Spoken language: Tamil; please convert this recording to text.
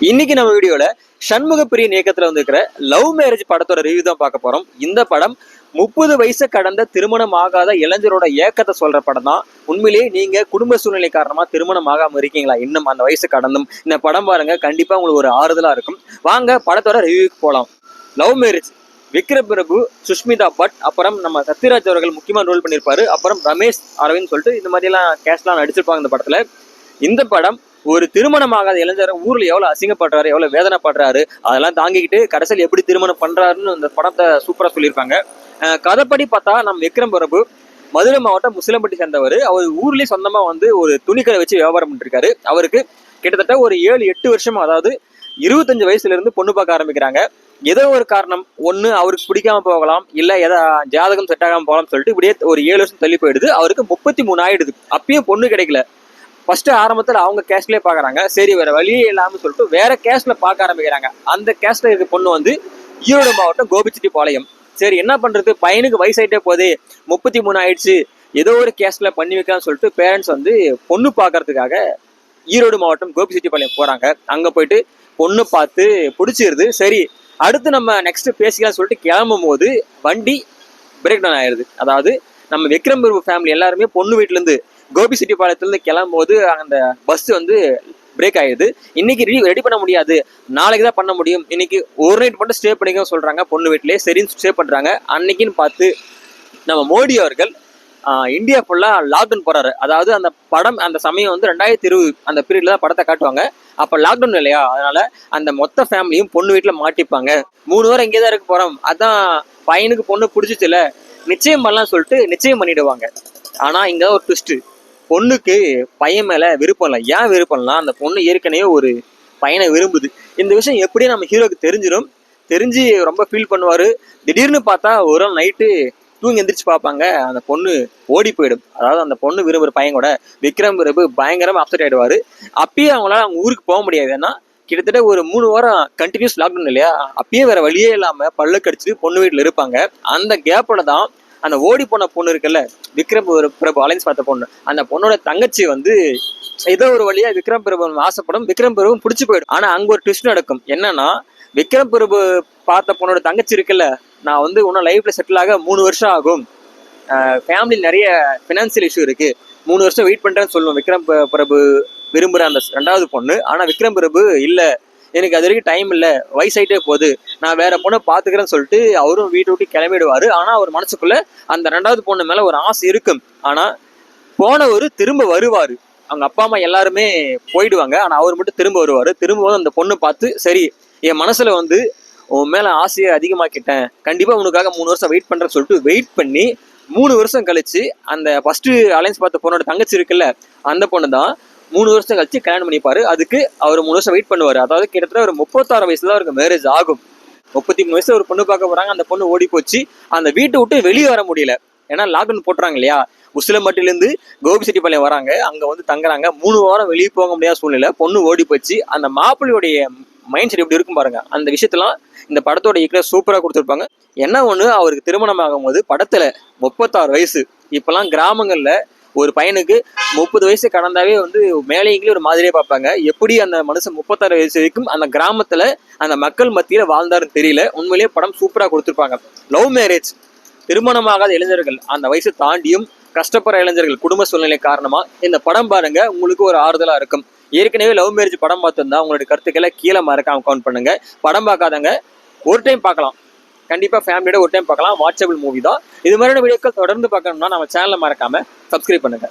இன்னைக்கு நம்ம வீடியோல சண்முகப்பிரிய இயக்கத்துல வந்திருக்கிற லவ் மேரேஜ் படத்தோட ரிவ்யூ தான் பார்க்க போறோம். இந்த படம் 30 வயசு கடந்த திருமணம் ஆகாத இளைஞரோட ஏக்கத்தை சொல்ற படம் தான். உண்மையிலேயே நீங்க குடும்ப சூழ்நிலை காரணமா திருமணம் ஆகாம இருக்கீங்களா, இன்னும் அந்த வயசு கடந்தும் இந்த படம் பாருங்க, கண்டிப்பா உங்களுக்கு ஒரு ஆறுதலா இருக்கும். வாங்க படத்தோட ரிவ்யூக்கு போலாம். Love marriage Vikram Prabhu, Sushmita but, அப்புறம் நம்ம சத்யராஜ் அவர்கள் முக்கியமான ரோல் பண்ணியிருப்பாரு. அப்புறம் ரமேஷ் அரவிந்த் சொல்லிட்டு இந்த மாதிரி எல்லாம் கேஸ்ட்லாம் நடிச்சிருப்பாங்க இந்த படத்துல. இந்த படம் ஒரு திருமணமாகாத இளைஞர் ஊர்ல எவ்வளவு அசிங்கப்படுறாரு, எவ்வளவு வேதனைப்படுறாரு, அதெல்லாம் தாங்கிக்கிட்டு கடைசியில் எப்படி திருமணம் பண்றாருன்னு இந்த படத்தை சூப்பரா சொல்லியிருப்பாங்க. கதைப்படி பார்த்தா நம்ம விக்ரம் பிரபு மதுரை மாவட்டம் முஸ்லம்பட்டி சேர்ந்தவர். அவர் ஊர்லயே சொந்தமா வந்து ஒரு துணிக்கடை வச்சு வியாபாரம் பண்ணிருக்காரு. அவருக்கு கிட்டத்தட்ட ஒரு 7-8 வருஷம், அதாவது 25 வயசுல இருந்து பொண்ணு பார்க்க ஆரம்பிக்கிறாங்க. ஏதோ ஒரு காரணம், ஒண்ணு அவருக்கு பிடிக்காம போகலாம், இல்ல ஏதோ ஜாதகம் செட் ஆகாம போகலாம் சொல்லிட்டு இப்படியே ஒரு 7 வருஷம் தள்ளி போயிடுது. அவருக்கு 33 ஆயிடுது. அப்பயும் பொண்ணு கிடைக்கல. ஃபர்ஸ்ட் ஆரம்பத்துல அவங்க கேஸ்ட்லயே பாக்குறாங்க. சரி வேற வழியே இல்லாம சொல்லிட்டு வேற கேஸ்ட்ல பார்க்க ஆரம்பிக்கிறாங்க. அந்த கேஸ்ட்ல இருக்க பொண்ணு வந்து ஈரோடு மாவட்டம் கோபிச்செட்டிப்பாளையம். சரி என்ன பண்றது, பையனுக்கு வயசாயிட்டே போகுது, 33 ஆயிடுச்சு, ஏதோ ஒரு கேஸ்ட்ல பண்ணி வைக்கலாம்னு சொல்லிட்டு பேரண்ட்ஸ் வந்து பொண்ணு பாக்குறதுக்காக ஈரோடு மாவட்டம் கோபிச்செட்டிப்பாளையம் போறாங்க. அங்க போயிட்டு பொண்ணு பார்த்து பிடிச்சிருது. சரி அடுத்து நம்ம நெக்ஸ்ட் பேசிக்கலாம் சொல்லிட்டு கிளம்பும் போது வண்டி பிரேக் டவுன் ஆயிடுது. அதாவது நம்ம விக்ரம் பிரபு ஃபேமிலி எல்லாருமே பொண்ணு வீட்டுல இருந்து கோபிச்செட்டிப்பாளையத்துல இருந்து கிளம்பும் போது அந்த பஸ் வந்து பிரேக் ஆயிடுது. இன்னைக்கு ரெடி பண்ண முடியாது, நாளைக்கு தான் பண்ண முடியும், இன்னைக்கு ஒரு நைட் மட்டும் ஸ்டே பண்ணிக்க சொல்றாங்க பொண்ணு வீட்டிலே. சரின்னு ஸ்டே பண்றாங்க. அன்னைக்குன்னு பார்த்து நம்ம மோடி அவர்கள் இந்தியா ஃபுல்லா லாக்டவுன் போறாரு. அதாவது அந்த படம் அந்த சமயம் வந்து 2020 அந்த பீரியட்ல தான் படத்தை காட்டுவாங்க. அப்ப லாக்டவுன் இல்லையா, அதனால அந்த மொத்த ஃபேமிலியும் பொண்ணு வீட்டுல மாட்டிப்பாங்க. 3 வாரம் இங்கே தான் இருக்க போறோம், அதான் பையனுக்கு பொண்ணு பிடிச்சிச்சுல, நிச்சயம் பண்ணலாம் சொல்லிட்டு நிச்சயம் பண்ணிடுவாங்க. ஆனா இங்க ஒரு ட்விஸ்ட், பொண்ணுக்கு பையன் மேல விருப்பம் இல்லை. ஏன் விருப்பம் இல்லைனா, அந்த பொண்ணு ஏற்கனவே ஒரு பையனை விரும்புது. இந்த விஷயம் எப்படியே நம்ம ஹீரோக்கு தெரிஞ்சிடும். தெரிஞ்சு ரொம்ப ஃபீல் பண்ணுவாரு. திடீர்னு பார்த்தா ஒரு நாள் நைட்டு தூங்கி எந்திரிச்சு பார்ப்பாங்க, அந்த பொண்ணு ஓடி போயிடும். அதாவது அந்த பொண்ணு விரும்புற பையன் கூட விக்ரம் பிரபு பயங்கரமா அப்செட் ஆயிடுவாரு. அப்பயே அவங்களால அவங்க ஊருக்கு போக முடியாது. ஏன்னா கிட்டத்தட்ட ஒரு 3 வாரம் கண்டினியூஸ் லாக்டவுன் இல்லையா, அப்பயே வேற வழியே இல்லாம பல்ல கடிச்சு பொண்ணு வீட்டுல இருப்பாங்க. அந்த கேப்ல தான் அந்த ஓடி போன பொண்ணு இருக்குல்ல, விக்ரம் பிரபு அலைன்ஸ் பார்த்த பொண்ணு, அந்த பொண்ணோட தங்கச்சி வந்து ஏதோ ஒரு வழியா விக்ரம் பிரபு ஆசைப்படும், விக்ரம் பிரபு பிடிச்சி போயிடும். ஆனா அங்க ஒரு ட்விஸ்ட் நடக்கும். என்னன்னா, விக்ரம் பிரபு பார்த்த பொண்ணோட தங்கச்சி இருக்குல்ல, நான் வந்து இன்னும் லைஃப்ல செட்டில் ஆக 3 வருஷம் ஆகும், ஃபேமிலி நிறைய ஃபினான்சியல் இஷ்யூ இருக்கு, 3 வருஷம் வெயிட் பண்றேன்னு சொல்லுவோம் விக்ரம் பிரபு விரும்புற அந்த 2வது பொண்ணு. ஆனா விக்ரம் பிரபு இல்ல, எனக்கு அது வரைக்கும் டைம் இல்லை, வயசாயிட்டே போகுது, நான் வேற பொண்ணை பாத்துக்கிறேன்னு சொல்லிட்டு அவரும் வீட்டை விட்டு கிளம்பிடுவாரு. ஆனா அவர் மனசுக்குள்ள அந்த 2வது பொண்ணு மேல ஒரு ஆசை இருக்கும். ஆனா போனவரு திரும்ப வருவாரு. அவங்க அப்பா அம்மா எல்லாருமே போயிடுவாங்க, ஆனா அவர் மட்டும் திரும்ப வருவாரு. திரும்பவும் அந்த பொண்ணு பார்த்து, சரி என் மனசுல வந்து உன் மேல ஆசையை அதிகமாக்கிட்டேன், கண்டிப்பா உனக்காக 3 வருஷம் வெயிட் பண்றேன்னு சொல்லிட்டு வெயிட் பண்ணி 3 வருஷம் கழிச்சு அந்த ஃபர்ஸ்ட் அலைன்ஸ் பார்த்த பொண்ணோட தங்கச்சி இருக்குல்ல, அந்த பொண்ணு தான் 3 வருஷம் கழிச்சு கல்யாணம் பண்ணிப்பாரு. அதுக்கு அவர் 3 வருஷம் வெயிட் பண்ணுவாரு. அதாவது கிட்டத்தட்ட ஒரு 36 வயசுல அவருக்கு மேரேஜ் ஆகும். 33 வயசுல ஒரு பொண்ணு பார்க்க போறாங்க. அந்த பொண்ணு ஓடி போச்சு. அந்த வீட்டை விட்டு வெளியே வர முடியல, ஏன்னா லாக்டவுன் போட்டுறாங்க இல்லையா. உசிலம்பட்டில இருந்து கோபிச்செட்டிப்பாளையம் வராங்க, அங்க வந்து தங்குறாங்க. 3 வாரம் வெளியே போக முடியாத சூழ்நிலை, பொண்ணு ஓடி போச்சு. அந்த மாப்பிள்ளையுடைய மைண்ட் செட் எப்படி இருக்கும் பாருங்க. அந்த விஷயத்தெல்லாம் இந்த படத்தோட இயக்குனர் சூப்பரா கொடுத்துருப்பாங்க. என்ன ஒண்ணு, அவருக்கு திருமணம் ஆகும் போது படத்துல 36 வயசு. இப்பெல்லாம் கிராமங்கள்ல ஒரு பையனுக்கு 30 வயசு கடந்தாவே வந்து மேலைங்களே ஒரு மாதிரியே பார்ப்பாங்க. எப்படி அந்த மனுஷன் 36 வயசு வரைக்கும் அந்த கிராமத்துல அந்த மக்கள் மத்தியில வாழ்ந்தாருன்னு தெரியல. உண்மையிலேயே படம் சூப்பரா கொடுத்துருப்பாங்க. லவ் மேரேஜ், திருமணமாகாத இளைஞர்கள், அந்த வயசு தாண்டியும் கஷ்டப்படுற இளைஞர்கள், குடும்ப சூழ்நிலை காரணமா இந்த படம் பாருங்க, உங்களுக்கு ஒரு ஆறுதலா இருக்கும். ஏற்கனவே லவ் மேரேஜ் படம் பார்த்துருந்தா உங்களுடைய கருத்துக்களை கீழே மறக்காம கவுண்ட் பண்ணுங்க. படம் பார்க்காதங்க ஒரு டைம் பார்க்கலாம், கண்டிப்பா ஃபேமிலியோட ஒரு டைம் பார்க்கலாம். வாட்சபிள் மூவி தான். இது மாதிரியான வீடியோக்கள் தொடர்ந்து பார்க்கணும்னா நம்ம சேனலை மறக்காம சப்ஸ்கிரைப் பண்ணுங்க.